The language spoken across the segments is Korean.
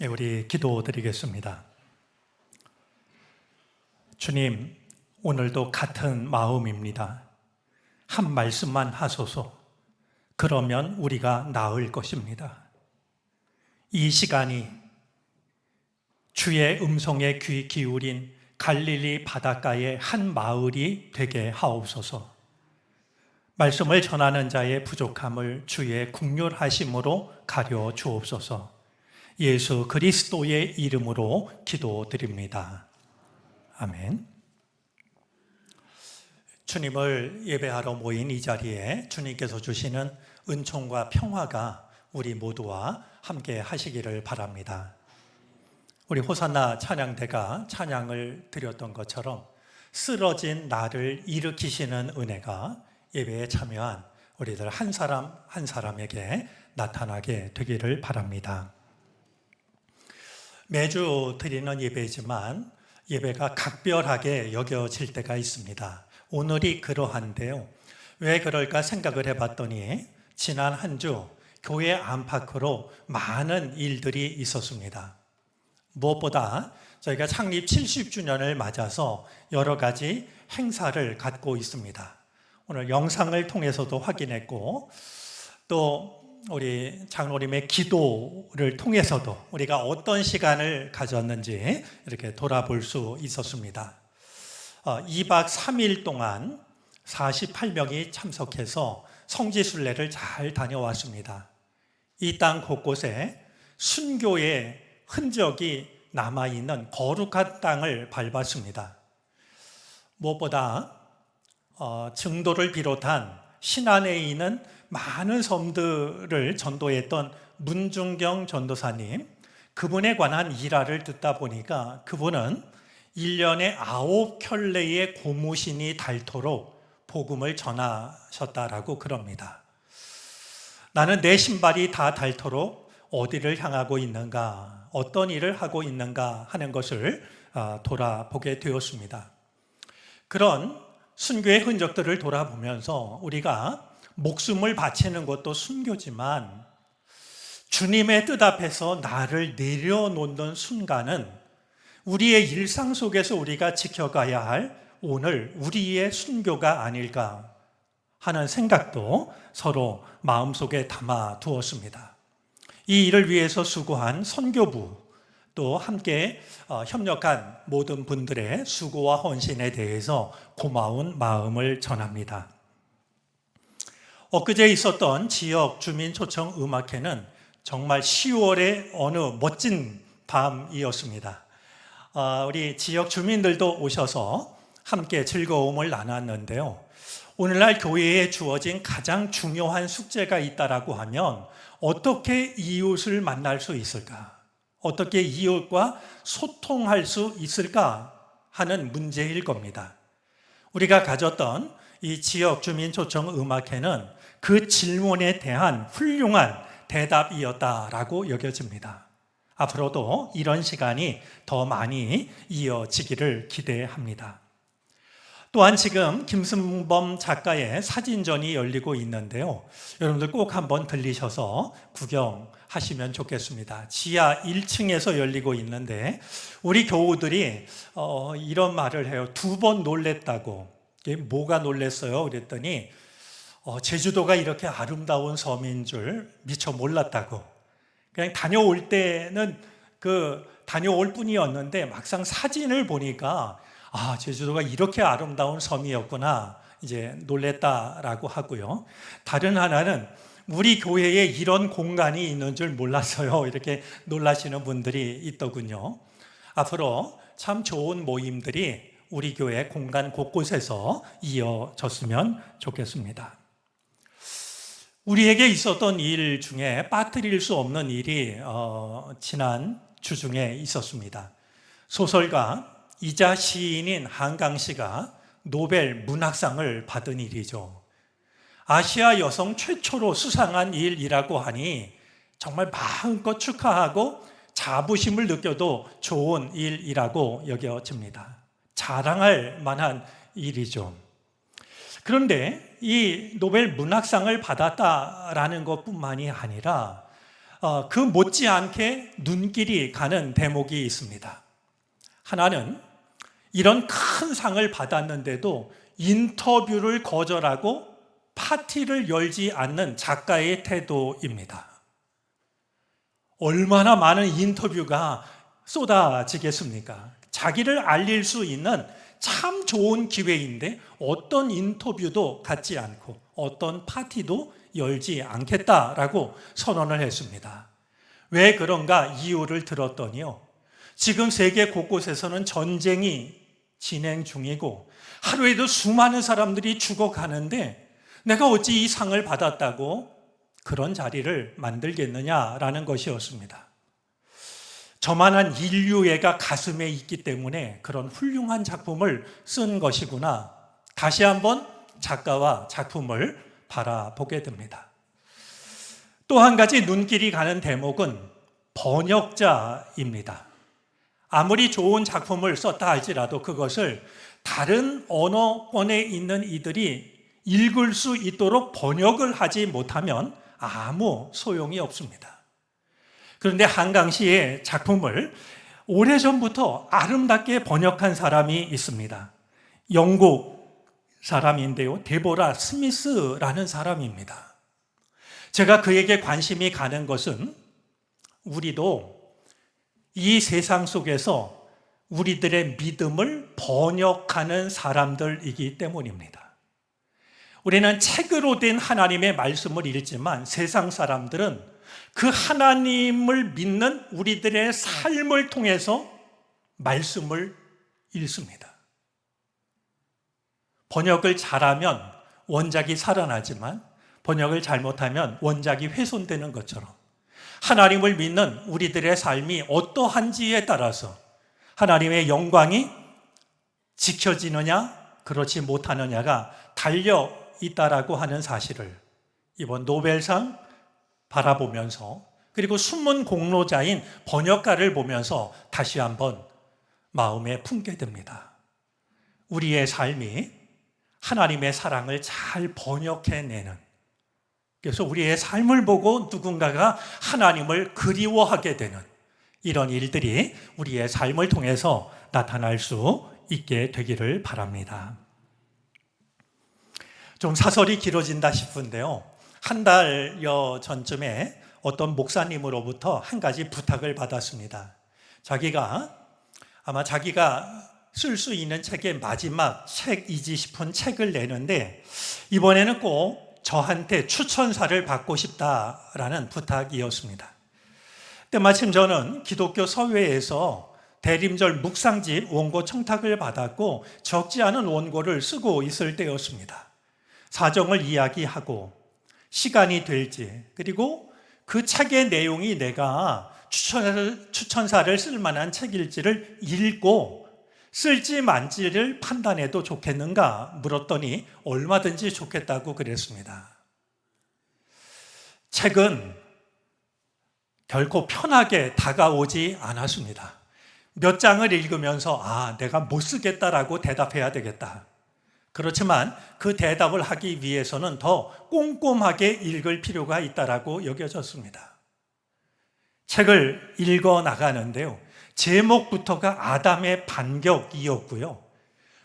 우리 기도드리겠습니다. 주님, 오늘도 같은 마음입니다. 한 말씀만 하소서. 그러면 우리가 나을 것입니다. 이 시간이 주의 음성에 귀 기울인 갈릴리 바닷가의 한 마을이 되게 하옵소서. 말씀을 전하는 자의 부족함을 주의 긍휼하심으로 가려 주옵소서. 예수 그리스도의 이름으로 기도드립니다. 아멘. 주님을 예배하러 모인 이 자리에 주님께서 주시는 은총과 평화가 우리 모두와 함께 하시기를 바랍니다. 우리 호산나 찬양대가 찬양을 드렸던 것처럼 쓰러진 나를 일으키시는 은혜가 예배에 참여한 우리들 한 사람 한 사람에게 나타나게 되기를 바랍니다. 매주 드리는 예배지만 예배가 각별하게 여겨질 때가 있습니다. 오늘이 그러한데요. 왜 그럴까 생각을 해봤더니 지난 한 주 교회 안팎으로 많은 일들이 있었습니다. 무엇보다 저희가 창립 70주년을 맞아서 여러 가지 행사를 갖고 있습니다. 오늘 영상을 통해서도 확인했고 또 우리 장로님의 기도를 통해서도 우리가 어떤 시간을 가졌는지 이렇게 돌아볼 수 있었습니다. 2박 3일 동안 48명이 참석해서 성지순례를 잘 다녀왔습니다. 이 땅 곳곳에 순교의 흔적이 남아있는 거룩한 땅을 밟았습니다. 무엇보다 증도를 비롯한 신안에 있는 많은 섬들을 전도했던 문중경 전도사님, 그분에 관한 일화를 듣다 보니까 그분은 1년에 9켤레의 고무신이 닳도록 복음을 전하셨다라고 그럽니다. 나는 내 신발이 다 닳도록 어디를 향하고 있는가, 어떤 일을 하고 있는가 하는 것을 돌아보게 되었습니다. 그런 순교의 흔적들을 돌아보면서 우리가 목숨을 바치는 것도 순교지만 주님의 뜻 앞에서 나를 내려놓는 순간은 우리의 일상 속에서 우리가 지켜가야 할 오늘 우리의 순교가 아닐까 하는 생각도 서로 마음속에 담아 두었습니다. 이 일을 위해서 수고한 선교부 또 함께 협력한 모든 분들의 수고와 헌신에 대해서 고마운 마음을 전합니다. 엊그제 있었던 지역 주민 초청 음악회는 정말 10월의 어느 멋진 밤이었습니다. 우리 지역 주민들도 오셔서 함께 즐거움을 나눴는데요. 오늘날 교회에 주어진 가장 중요한 숙제가 있다라고 하면 어떻게 이웃을 만날 수 있을까? 어떻게 이웃과 소통할 수 있을까 하는 문제일 겁니다. 우리가 가졌던 이 지역 주민 초청 음악회는 그 질문에 대한 훌륭한 대답이었다라고 여겨집니다. 앞으로도 이런 시간이 더 많이 이어지기를 기대합니다. 또한 지금 김승범 작가의 사진전이 열리고 있는데요. 여러분들 꼭 한번 들리셔서 구경하시면 좋겠습니다. 지하 1층에서 열리고 있는데 우리 교우들이 이런 말을 해요. 2번 놀랬다고. 이게 뭐가 놀랬어요? 그랬더니 제주도가 이렇게 아름다운 섬인 줄 미처 몰랐다고. 그냥 다녀올 때는 다녀올 뿐이었는데 막상 사진을 보니까 제주도가 이렇게 아름다운 섬이었구나 이제 놀랬다라고 하고요. 다른 하나는 우리 교회에 이런 공간이 있는 줄 몰랐어요. 이렇게 놀라시는 분들이 있더군요. 앞으로 참 좋은 모임들이 우리 교회 공간 곳곳에서 이어졌으면 좋겠습니다. 우리에게 있었던 일 중에 빠뜨릴 수 없는 일이 지난 주 중에 있었습니다. 소설가 이자 시인인 한강 씨가 노벨 문학상을 받은 일이죠. 아시아 여성 최초로 수상한 일이라고 하니 정말 마음껏 축하하고 자부심을 느껴도 좋은 일이라고 여겨집니다. 자랑할 만한 일이죠. 그런데 이 노벨 문학상을 받았다라는 것뿐만이 아니라 그 못지않게 눈길이 가는 대목이 있습니다. 하나는 이런 큰 상을 받았는데도 인터뷰를 거절하고 파티를 열지 않는 작가의 태도입니다. 얼마나 많은 인터뷰가 쏟아지겠습니까? 자기를 알릴 수 있는 참 좋은 기회인데 어떤 인터뷰도 갖지 않고 어떤 파티도 열지 않겠다라고 선언을 했습니다. 왜 그런가 이유를 들었더니요. 지금 세계 곳곳에서는 전쟁이 진행 중이고 하루에도 수많은 사람들이 죽어가는데 내가 어찌 이 상을 받았다고 그런 자리를 만들겠느냐라는 것이었습니다. 저만한 인류애가 가슴에 있기 때문에 그런 훌륭한 작품을 쓴 것이구나. 다시 한번 작가와 작품을 바라보게 됩니다. 또 한 가지 눈길이 가는 대목은 번역자입니다. 아무리 좋은 작품을 썼다 할지라도 그것을 다른 언어권에 있는 이들이 읽을 수 있도록 번역을 하지 못하면 아무 소용이 없습니다. 그런데 한강시의 작품을 오래전부터 아름답게 번역한 사람이 있습니다. 영국 사람인데요. 데보라 스미스라는 사람입니다. 제가 그에게 관심이 가는 것은 우리도 이 세상 속에서 우리들의 믿음을 번역하는 사람들이기 때문입니다. 우리는 책으로 된 하나님의 말씀을 읽지만 세상 사람들은 그 하나님을 믿는 우리들의 삶을 통해서 말씀을 읽습니다. 번역을 잘하면 원작이 살아나지만 번역을 잘못하면 원작이 훼손되는 것처럼 하나님을 믿는 우리들의 삶이 어떠한지에 따라서 하나님의 영광이 지켜지느냐 그렇지 못하느냐가 달려 있다라고 하는 사실을 이번 노벨상 바라보면서 그리고 숨은 공로자인 번역가를 보면서 다시 한번 마음에 품게 됩니다. 우리의 삶이 하나님의 사랑을 잘 번역해내는, 그래서 우리의 삶을 보고 누군가가 하나님을 그리워하게 되는 이런 일들이 우리의 삶을 통해서 나타날 수 있게 되기를 바랍니다. 좀 사설이 길어진다 싶은데요. 한 달여 전쯤에 어떤 목사님으로부터 한 가지 부탁을 받았습니다. 자기가 쓸 수 있는 책의 마지막 책이지 싶은 책을 내는데 이번에는 꼭 저한테 추천사를 받고 싶다라는 부탁이었습니다. 때마침 저는 기독교 서회에서 대림절 묵상집 원고 청탁을 받았고 적지 않은 원고를 쓰고 있을 때였습니다. 사정을 이야기하고 시간이 될지 그리고 그 책의 내용이 내가 추천사를 쓸 만한 책일지를 읽고 쓸지 말지를 판단해도 좋겠는가 물었더니 얼마든지 좋겠다고 그랬습니다. 책은 결코 편하게 다가오지 않았습니다. 몇 장을 읽으면서 내가 못 쓰겠다라고 대답해야 되겠다. 그렇지만 그 대답을 하기 위해서는 더 꼼꼼하게 읽을 필요가 있다라고 여겨졌습니다. 책을 읽어 나가는데요. 제목부터가 아담의 반격이었고요.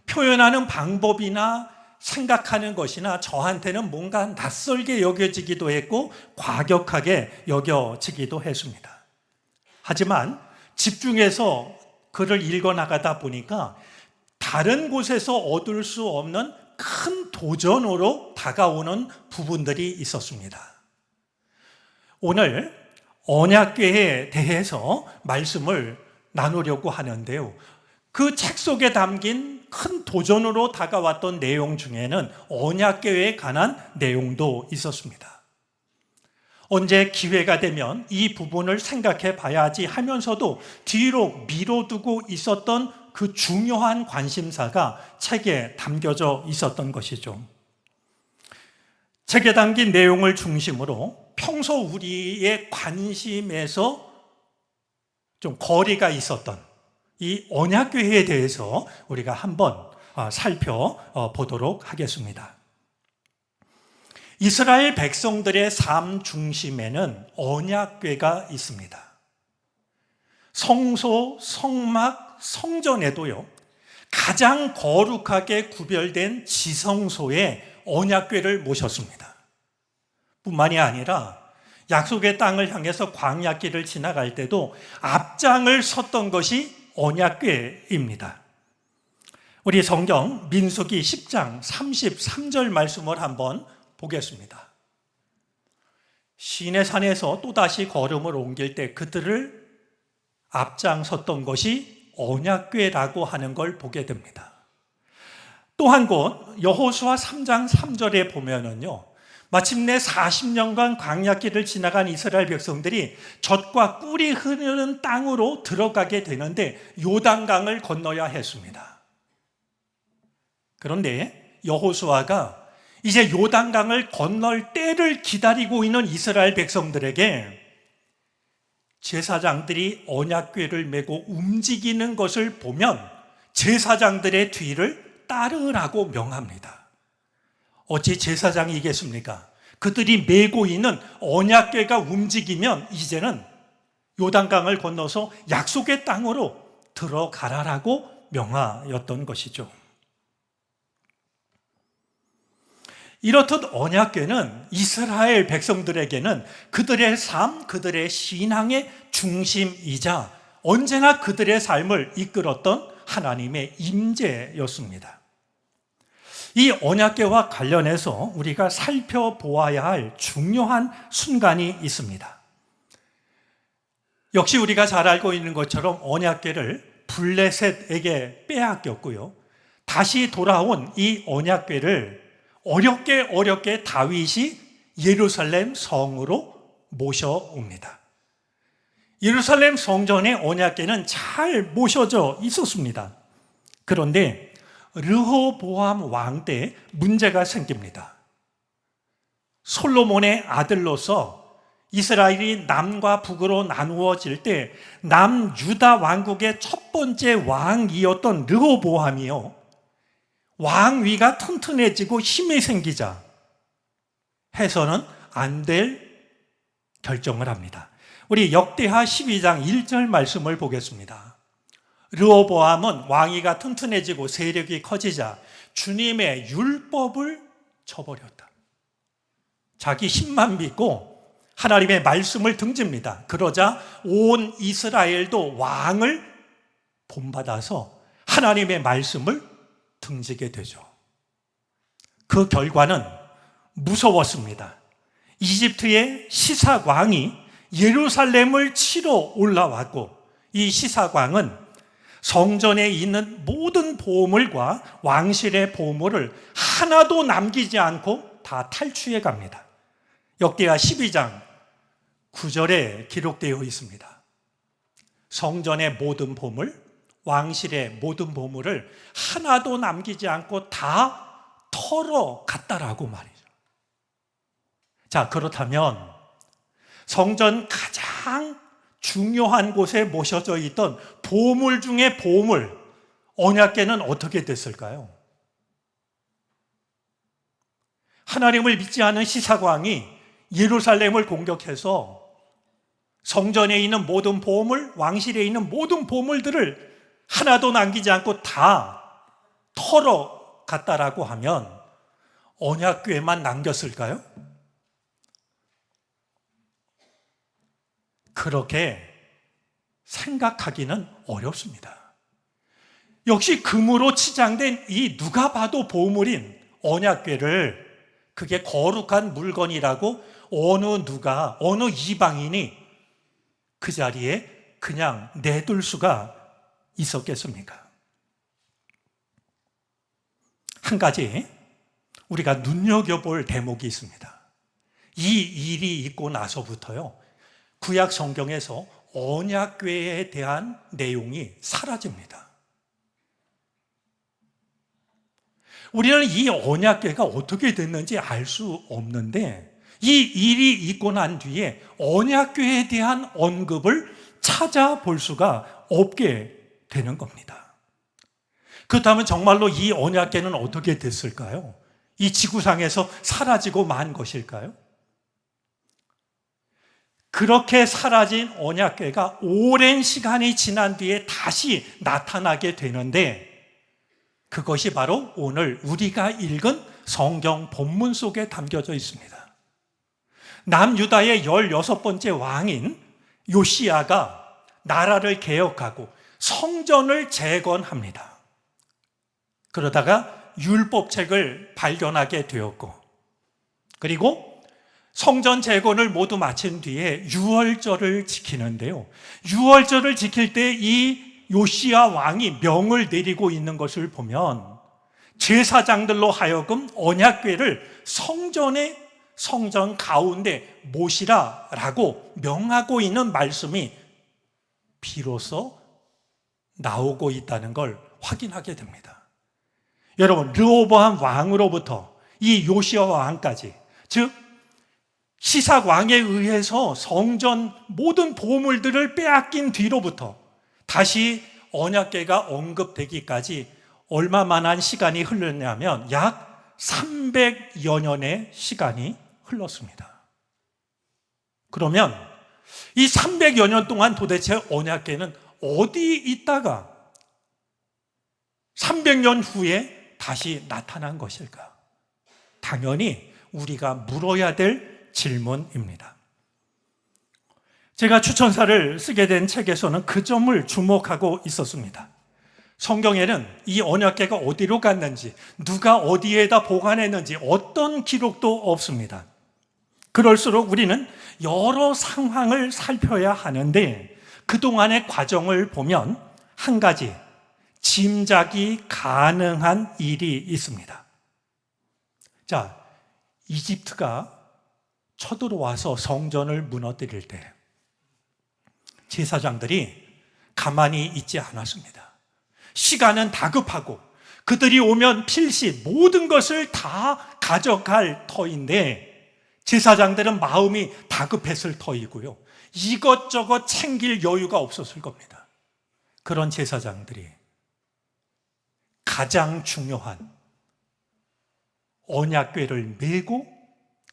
표현하는 방법이나 생각하는 것이나 저한테는 뭔가 낯설게 여겨지기도 했고 과격하게 여겨지기도 했습니다. 하지만 집중해서 글을 읽어 나가다 보니까 다른 곳에서 얻을 수 없는 큰 도전으로 다가오는 부분들이 있었습니다. 오늘 언약궤에 대해서 말씀을 나누려고 하는데요. 그 책 속에 담긴 큰 도전으로 다가왔던 내용 중에는 언약궤에 관한 내용도 있었습니다. 언제 기회가 되면 이 부분을 생각해 봐야지 하면서도 뒤로 미뤄두고 있었던 그 중요한 관심사가 책에 담겨져 있었던 것이죠. 책에 담긴 내용을 중심으로 평소 우리의 관심에서 좀 거리가 있었던 이 언약궤에 대해서 우리가 한번 살펴보도록 하겠습니다. 이스라엘 백성들의 삶 중심에는 언약궤가 있습니다. 성소, 성막, 성전에도요, 가장 거룩하게 구별된 지성소에 언약궤를 모셨습니다. 뿐만이 아니라 약속의 땅을 향해서 광야길을 지나갈 때도 앞장을 섰던 것이 언약궤입니다. 우리 성경 민수기 10장 33절 말씀을 한번 보겠습니다. 시내산에서 또다시 걸음을 옮길 때 그들을 앞장섰던 것이 언약궤라고 하는 걸 보게 됩니다. 또 한 곳 여호수아 3장 3절에 보면은요, 마침내 40년간 광야길을 지나간 이스라엘 백성들이 젖과 꿀이 흐르는 땅으로 들어가게 되는데 요단강을 건너야 했습니다. 그런데 여호수아가 이제 요단강을 건널 때를 기다리고 있는 이스라엘 백성들에게 제사장들이 언약궤를 메고 움직이는 것을 보면 제사장들의 뒤를 따르라고 명합니다. 어찌 제사장이겠습니까? 그들이 메고 있는 언약궤가 움직이면 이제는 요단강을 건너서 약속의 땅으로 들어가라라고 명하였던 것이죠. 이렇듯 언약궤는 이스라엘 백성들에게는 그들의 삶, 그들의 신앙의 중심이자 언제나 그들의 삶을 이끌었던 하나님의 임재였습니다. 이 언약궤와 관련해서 우리가 살펴보아야 할 중요한 순간이 있습니다. 역시 우리가 잘 알고 있는 것처럼 언약궤를 블레셋에게 빼앗겼고요, 다시 돌아온 이 언약궤를 어렵게 다윗이 예루살렘 성으로 모셔옵니다. 예루살렘 성전의 언약궤는 잘 모셔져 있었습니다. 그런데 르호보암 왕 때 문제가 생깁니다. 솔로몬의 아들로서 이스라엘이 남과 북으로 나누어질 때 남유다 왕국의 첫 번째 왕이었던 르호보암이요, 왕위가 튼튼해지고 힘이 생기자 해서는 안 될 결정을 합니다. 우리 역대하 12장 1절 말씀을 보겠습니다. 르호보암은 왕위가 튼튼해지고 세력이 커지자 주님의 율법을 저버렸다. 자기 힘만 믿고 하나님의 말씀을 등집니다. 그러자 온 이스라엘도 왕을 본받아서 하나님의 말씀을 등지게 되죠. 그 결과는 무서웠습니다. 이집트의 시삭 왕이 예루살렘을 치러 올라왔고, 이 시삭 왕은 성전에 있는 모든 보물과 왕실의 보물을 하나도 남기지 않고 다 탈취해 갑니다. 역대하 12장 9절에 기록되어 있습니다. 성전의 모든 보물, 왕실의 모든 보물을 하나도 남기지 않고 다 털어갔다라고 말이죠. 자, 그렇다면 성전 가장 중요한 곳에 모셔져 있던 보물 중에 보물, 언약궤는 어떻게 됐을까요? 하나님을 믿지 않은 시삭 왕이 예루살렘을 공격해서 성전에 있는 모든 보물, 왕실에 있는 모든 보물들을 하나도 남기지 않고 다 털어갔다라고 하면 언약궤만 남겼을까요? 그렇게 생각하기는 어렵습니다. 역시 금으로 치장된 이 누가 봐도 보물인 언약궤를 그게 거룩한 물건이라고 어느 이방인이 그 자리에 그냥 내둘 수가 있었겠습니까? 한 가지 우리가 눈여겨볼 대목이 있습니다. 이 일이 있고 나서부터요, 구약 성경에서 언약궤에 대한 내용이 사라집니다. 우리는 이 언약궤가 어떻게 됐는지 알 수 없는데 이 일이 있고 난 뒤에 언약궤에 대한 언급을 찾아볼 수가 없게 되는 겁니다. 그렇다면 정말로 이 언약궤는 어떻게 됐을까요? 이 지구상에서 사라지고 만 것일까요? 그렇게 사라진 언약궤가 오랜 시간이 지난 뒤에 다시 나타나게 되는데, 그것이 바로 오늘 우리가 읽은 성경 본문 속에 담겨져 있습니다. 남유다의 16번째 왕인 요시야가 나라를 개혁하고 성전을 재건합니다. 그러다가 율법책을 발견하게 되었고, 그리고 성전 재건을 모두 마친 뒤에 유월절을 지키는데요. 유월절을 지킬 때 이 요시야 왕이 명을 내리고 있는 것을 보면 제사장들로 하여금 언약궤를 성전 가운데 모시라라고 명하고 있는 말씀이 비로소 나오고 있다는 걸 확인하게 됩니다. 여러분, 르호보암 왕으로부터 이 요시야 왕까지, 즉 시삭 왕에 의해서 성전 모든 보물들을 빼앗긴 뒤로부터 다시 언약궤가 언급되기까지 얼마만한 시간이 흘렀냐면 약 300여 년의 시간이 흘렀습니다. 그러면 이 300여 년 동안 도대체 언약궤는 어디 있다가 300년 후에 다시 나타난 것일까? 당연히 우리가 물어야 될 질문입니다. 제가 추천사를 쓰게 된 책에서는 그 점을 주목하고 있었습니다. 성경에는 이 언약궤가 어디로 갔는지, 누가 어디에다 보관했는지 어떤 기록도 없습니다. 그럴수록 우리는 여러 상황을 살펴야 하는데, 그동안의 과정을 보면 한 가지 짐작이 가능한 일이 있습니다. 자, 이집트가 쳐들어와서 성전을 무너뜨릴 때 제사장들이 가만히 있지 않았습니다. 시간은 다급하고 그들이 오면 필시 모든 것을 다 가져갈 터인데, 제사장들은 마음이 다급했을 터이고요. 이것저것 챙길 여유가 없었을 겁니다. 그런 제사장들이 가장 중요한 언약궤를 메고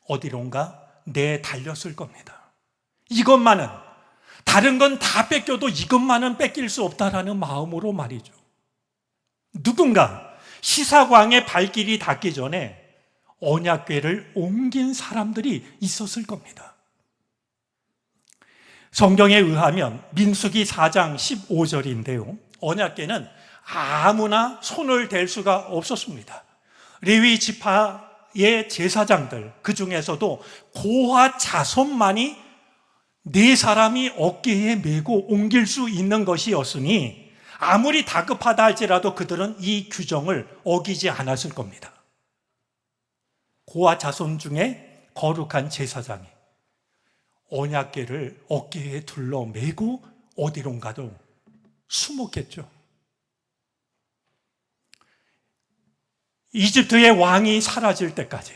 어디론가 내달렸을 겁니다. 이것만은, 다른 건 다 뺏겨도 이것만은 뺏길 수 없다라는 마음으로 말이죠. 누군가 시삭왕의 발길이 닿기 전에 언약궤를 옮긴 사람들이 있었을 겁니다. 성경에 의하면 민수기 4장 15절인데요. 언약궤는 아무나 손을 댈 수가 없었습니다. 레위 지파의 제사장들, 그 중에서도 고핫 자손만이 4사람이 어깨에 메고 옮길 수 있는 것이었으니 아무리 다급하다 할지라도 그들은 이 규정을 어기지 않았을 겁니다. 고핫 자손 중에 거룩한 제사장이 언약궤를 어깨에 둘러 메고 어디론가도 숨었겠죠. 이집트의 왕이 사라질 때까지,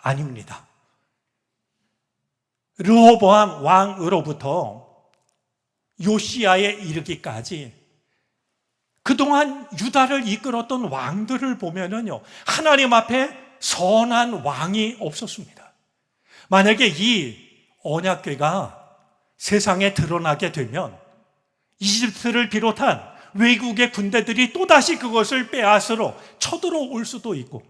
아닙니다. 르호보암 왕으로부터 요시야에 이르기까지 그동안 유다를 이끌었던 왕들을 보면은요, 하나님 앞에 선한 왕이 없었습니다. 만약에 이 언약궤가 세상에 드러나게 되면 이집트를 비롯한 외국의 군대들이 또다시 그것을 빼앗으러 쳐들어올 수도 있고,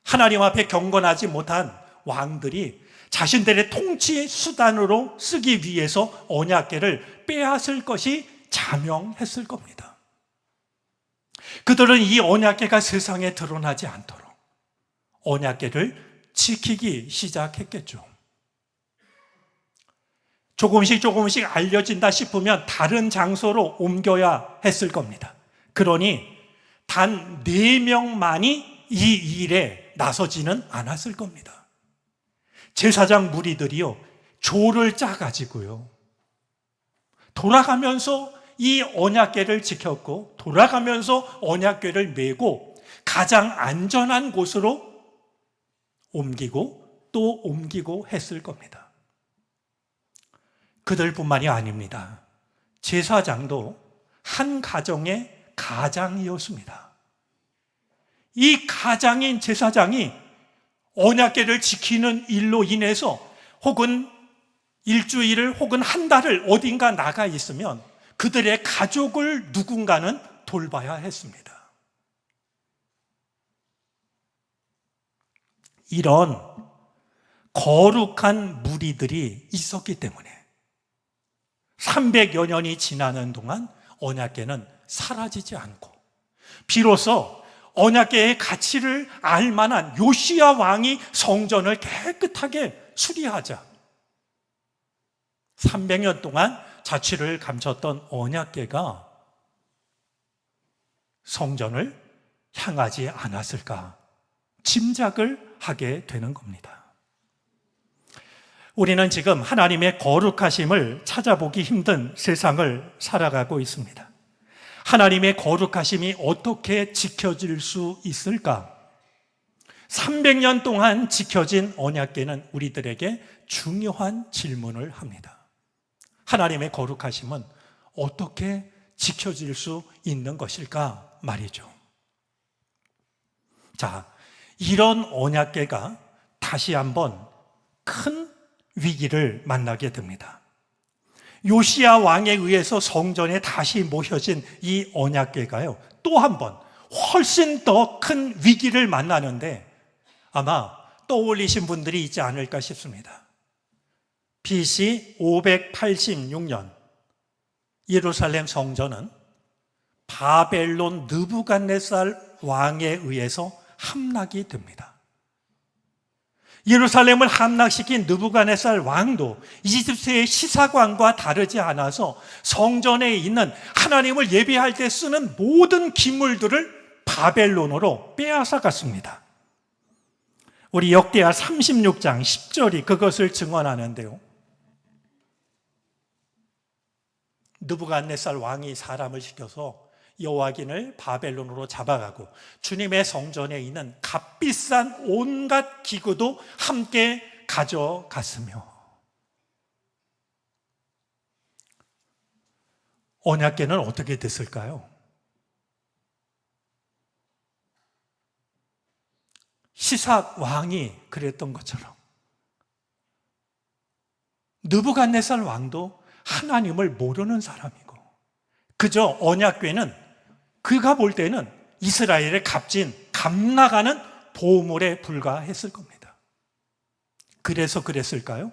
하나님 앞에 경건하지 못한 왕들이 자신들의 통치 수단으로 쓰기 위해서 언약궤를 빼앗을 것이 자명했을 겁니다. 그들은 이 언약궤가 세상에 드러나지 않도록 언약궤를 지키기 시작했겠죠. 조금씩 알려진다 싶으면 다른 장소로 옮겨야 했을 겁니다. 그러니 단 4명만이 이 일에 나서지는 않았을 겁니다. 제사장 무리들이요, 조를 짜가지고요, 돌아가면서 이 언약궤를 지켰고, 돌아가면서 언약궤를 메고 가장 안전한 곳으로 옮기고 또 옮기고 했을 겁니다. 그들뿐만이 아닙니다. 제사장도 한 가정의 가장이었습니다. 이 가장인 제사장이 언약궤를 지키는 일로 인해서 혹은 일주일을 혹은 한 달을 어딘가 나가 있으면 그들의 가족을 누군가는 돌봐야 했습니다. 이런 거룩한 무리들이 있었기 때문에 300여 년이 지나는 동안 언약궤는 사라지지 않고 비로소 언약궤의 가치를 알 만한 요시야 왕이 성전을 깨끗하게 수리하자 300년 동안 자취를 감췄던 언약궤가 성전을 향하지 않았을까 짐작을 하게 되는 겁니다. 우리는 지금 하나님의 거룩하심을 찾아보기 힘든 세상을 살아가고 있습니다. 하나님의 거룩하심이 어떻게 지켜질 수 있을까? 300년 동안 지켜진 언약궤는 우리들에게 중요한 질문을 합니다. 하나님의 거룩하심은 어떻게 지켜질 수 있는 것일까 말이죠. 자, 이런 언약궤가 다시 한번 큰 위기를 만나게 됩니다. 요시야 왕에 의해서 성전에 다시 모셔진 이 언약궤가요, 또 한 번 훨씬 더 큰 위기를 만나는데 아마 떠올리신 분들이 있지 않을까 싶습니다. BC 586년 예루살렘 성전은 바벨론 느부갓네살 왕에 의해서 함락이 됩니다. 예루살렘을 함락시킨 느부갓네살 왕도 이집트의 시사관과 다르지 않아서 성전에 있는 하나님을 예배할 때 쓰는 모든 기물들을 바벨론으로 빼앗아 갔습니다. 우리 역대하 36장 10절이 그것을 증언하는데요. 느부갓네살 왕이 사람을 시켜서 여호와긴을 바벨론으로 잡아가고 주님의 성전에 있는 값비싼 온갖 기구도 함께 가져갔으며 언약궤는 어떻게 됐을까요? 시삭 왕이 그랬던 것처럼 느부갓네살 왕도 하나님을 모르는 사람이고 그저 언약궤는 그가 볼 때는 이스라엘의 값진 값나가는 보물에 불과했을 겁니다. 그래서 그랬을까요?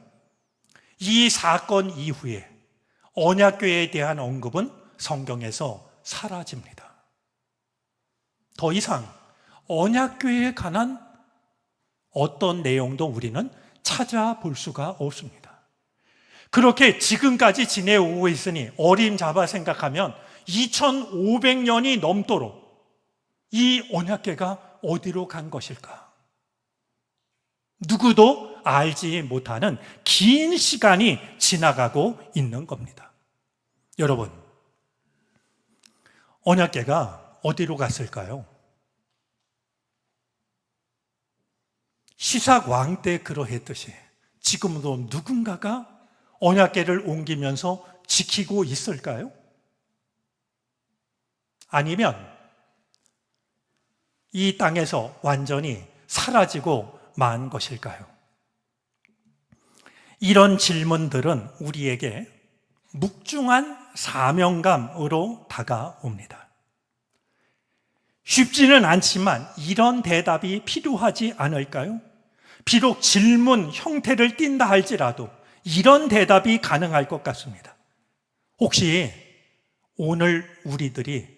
이 사건 이후에 언약궤에 대한 언급은 성경에서 사라집니다. 더 이상 언약궤에 관한 어떤 내용도 우리는 찾아볼 수가 없습니다. 그렇게 지금까지 지내오고 있으니 어림잡아 생각하면 2500년이 넘도록 이 언약궤가 어디로 간 것일까? 누구도 알지 못하는 긴 시간이 지나가고 있는 겁니다. 여러분, 언약궤가 어디로 갔을까요? 시삭 왕 때 그러했듯이 지금도 누군가가 언약궤를 옮기면서 지키고 있을까요? 아니면 이 땅에서 완전히 사라지고 만 것일까요? 이런 질문들은 우리에게 묵중한 사명감으로 다가옵니다. 쉽지는 않지만 이런 대답이 필요하지 않을까요? 비록 질문 형태를 띈다 할지라도 이런 대답이 가능할 것 같습니다. 혹시 오늘 우리들이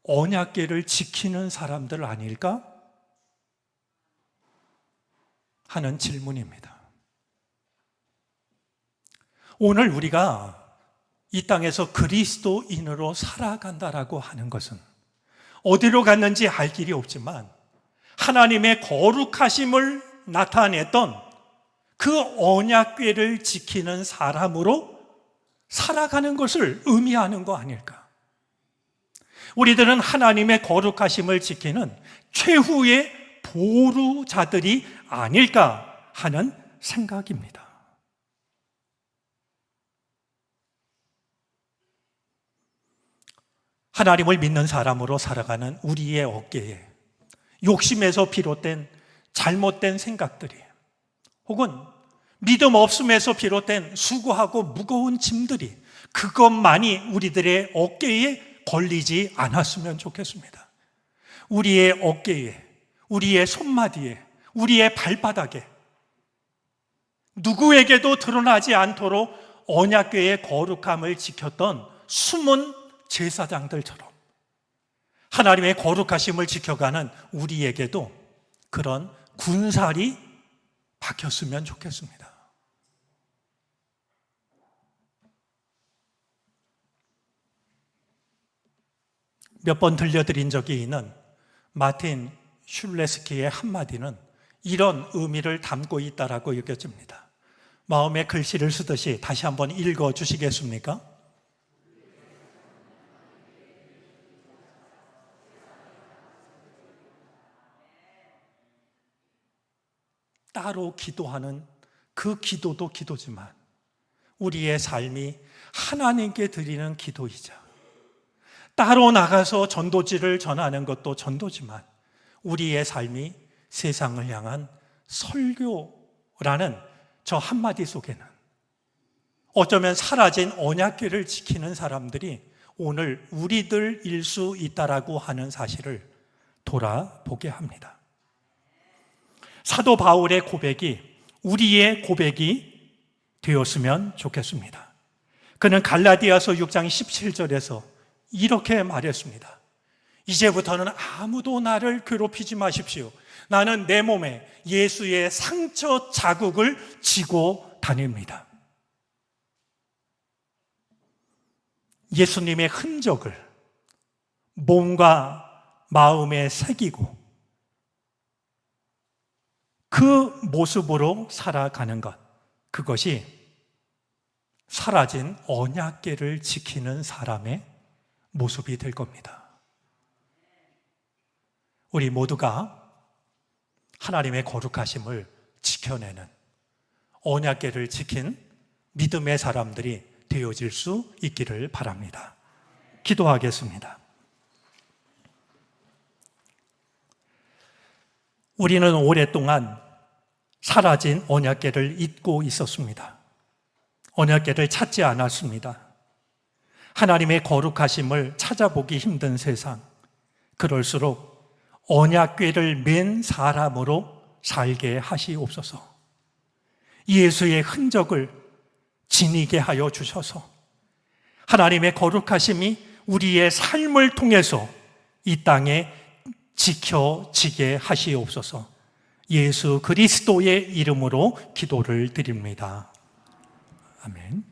언약궤를 지키는 사람들 아닐까? 하는 질문입니다. 오늘 우리가 이 땅에서 그리스도인으로 살아간다라고 하는 것은 어디로 갔는지 알 길이 없지만 하나님의 거룩하심을 나타냈던 그 언약궤를 지키는 사람으로 살아가는 것을 의미하는 거 아닐까? 우리들은 하나님의 거룩하심을 지키는 최후의 보루자들이 아닐까 하는 생각입니다. 하나님을 믿는 사람으로 살아가는 우리의 어깨에 욕심에서 비롯된 잘못된 생각들이, 혹은 믿음 없음에서 비롯된 수고하고 무거운 짐들이, 그것만이 우리들의 어깨에 걸리지 않았으면 좋겠습니다. 우리의 어깨에, 우리의 손마디에, 우리의 발바닥에 누구에게도 드러나지 않도록 언약궤의 거룩함을 지켰던 숨은 제사장들처럼 하나님의 거룩하심을 지켜가는 우리에게도 그런 군살이 박혔으면 좋겠습니다. 몇 번 들려드린 적이 있는 마틴 슐레스키의 한마디는 이런 의미를 담고 있다라고 여겨집니다. 마음에 글씨를 쓰듯이 다시 한번 읽어 주시겠습니까? 따로 기도하는 그 기도도 기도지만 우리의 삶이 하나님께 드리는 기도이자, 따로 나가서 전도지를 전하는 것도 전도지만 우리의 삶이 세상을 향한 설교라는 저 한마디 속에는 어쩌면 사라진 언약궤를 지키는 사람들이 오늘 우리들일 수 있다라고 하는 사실을 돌아보게 합니다. 사도 바울의 고백이 우리의 고백이 되었으면 좋겠습니다. 그는 갈라디아서 6장 17절에서 이렇게 말했습니다. 이제부터는 아무도 나를 괴롭히지 마십시오. 나는 내 몸에 예수의 상처 자국을 지고 다닙니다. 예수님의 흔적을 몸과 마음에 새기고 그 모습으로 살아가는 것, 그것이 사라진 언약궤를 지키는 사람의 모습이 될 겁니다. 우리 모두가 하나님의 거룩하심을 지켜내는 언약궤를 지킨 믿음의 사람들이 되어질 수 있기를 바랍니다. 기도하겠습니다. 우리는 오랫동안 사라진 언약궤를 잊고 있었습니다. 언약궤를 찾지 않았습니다. 하나님의 거룩하심을 찾아보기 힘든 세상, 그럴수록 언약궤를 맨 사람으로 살게 하시옵소서. 예수의 흔적을 지니게 하여 주셔서 하나님의 거룩하심이 우리의 삶을 통해서 이 땅에 지켜지게 하시옵소서. 예수 그리스도의 이름으로 기도를 드립니다. 아멘.